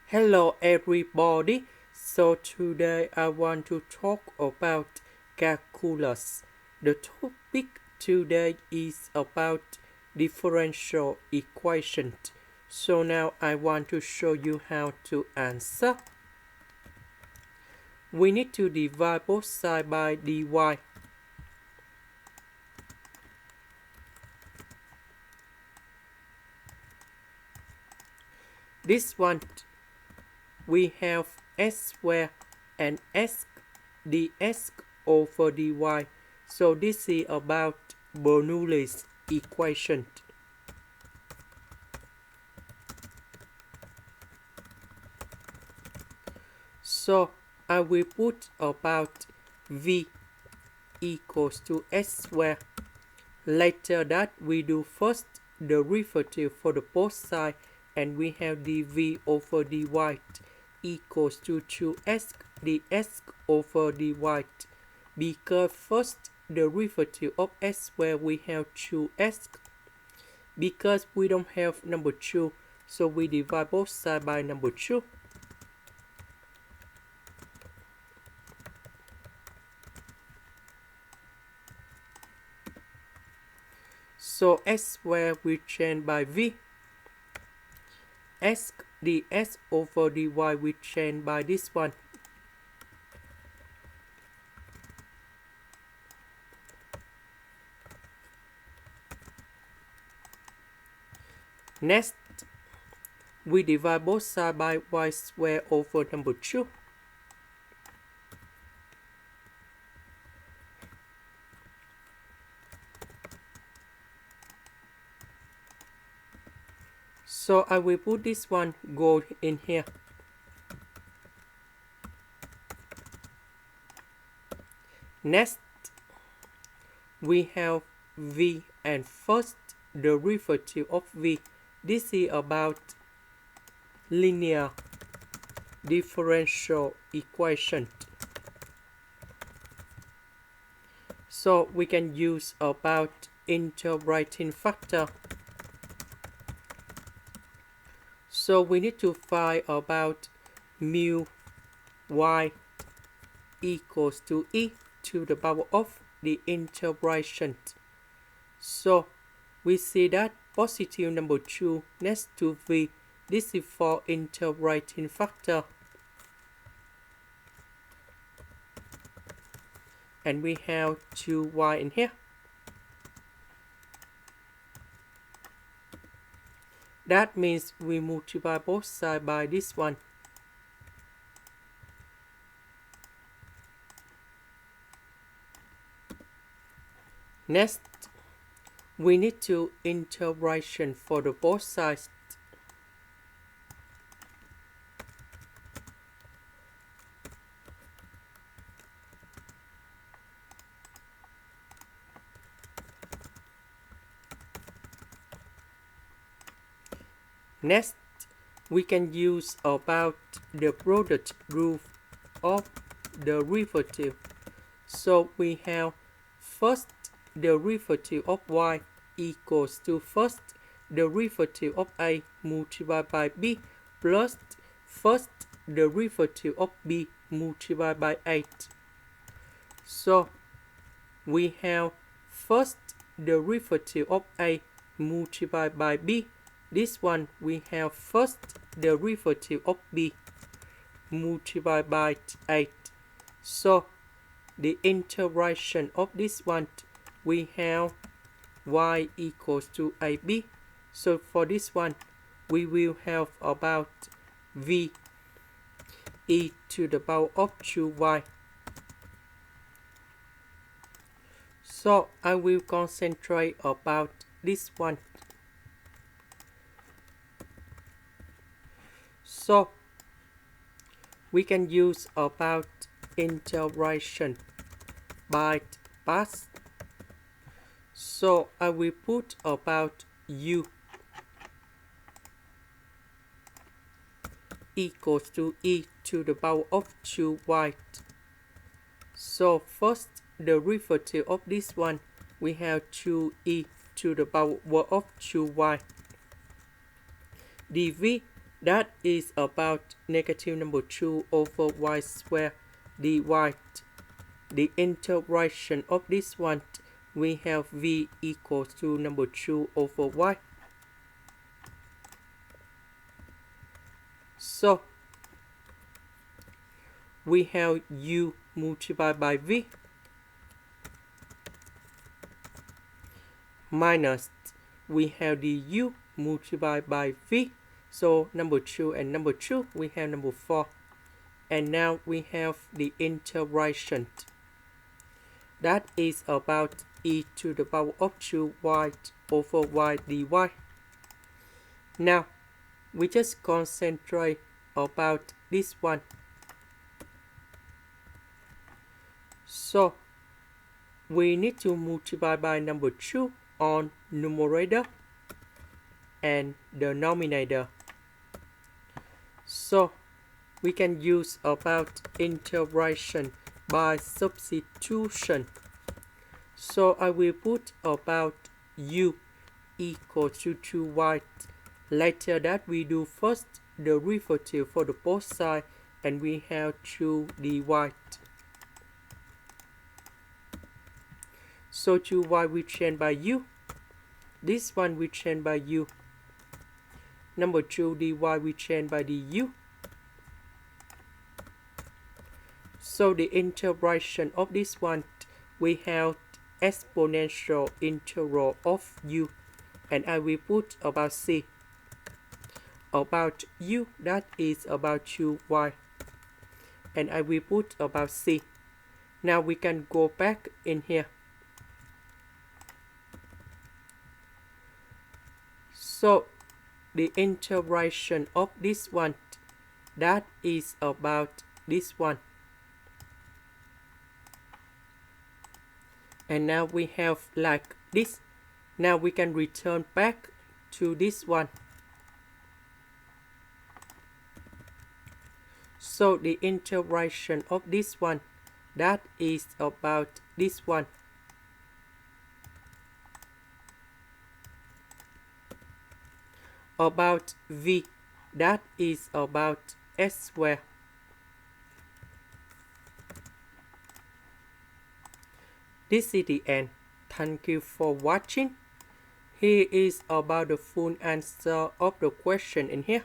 Hello everybody. So today I want to talk about calculus. The topic today is about differential equations. So now I want to show you how to answer. We need to divide both sides by dy. This one we have s squared and s dx over dy. So this is about Bernoulli's equation. So I will put about v equals to s squared. Later that we do first derivative for the both sides, and we have dv over dy equals to 2s dx over dy. Because first derivative of s squared we have 2s. Because we don't have number 2, so we divide both sides by number 2. So s squared we change by v. S dx over dy we change by this one. Next, we divide both sides by y squared over number 2. So I will put this one go in here. Next, we have v and first derivative of v. This is about linear differential equation. So we can use about integrating factor. So we need to find about mu y equals to e to the power of the integration. So we see that positive number 2 next to v. This is for integrating factor. And we have 2y in here. That means we multiply both sides by this one. Next, we need to integration for the both sides. Next, we can use about the product rule of derivative. So we have first derivative of y equals to first derivative of a multiplied by b plus first derivative of b multiplied by 8. So we have first derivative of a multiplied by b. This one we have first derivative of b multiplied by 8. So the integration of this one, we have y equals to ab. So for this one, we will have about v e to the power of 2y. So I will concentrate about this one. So we can use about integration by parts. So I will put about u equals to e to the power of 2y. So first derivative of this one, we have 2e to the power of 2y. dv That is about negative number 2 over y squared dy. The integration of this one, we have v equals to number 2 over y. So we have u multiplied by v minus we have the u multiplied by v. So number 2 and number 2, we have number 4. And now we have the integration. That is about e to the power of 2y over y dy. Now, we just concentrate about this one. So, we need to multiply by number 2 on numerator and the denominator. So, we can use about integration by substitution. So I will put about u equal to 2y. Later that we do first the derivative for the both sides, and we have 2 dy. So 2y we change by u. This one we change by u. Number 2 dy we change by du. So the integration of this one, we have exponential integral of u, and I will put about c. About u, that is about 2y, and I will put about c. Now we can go back in here. So the integration of this one, that is about this one. And now we have like this. Now we can return back to this one. So the integration of this one, that is about this one. About v, that is about s squared. This is the end. Thank you for watching. Here is about the full answer of the question in here.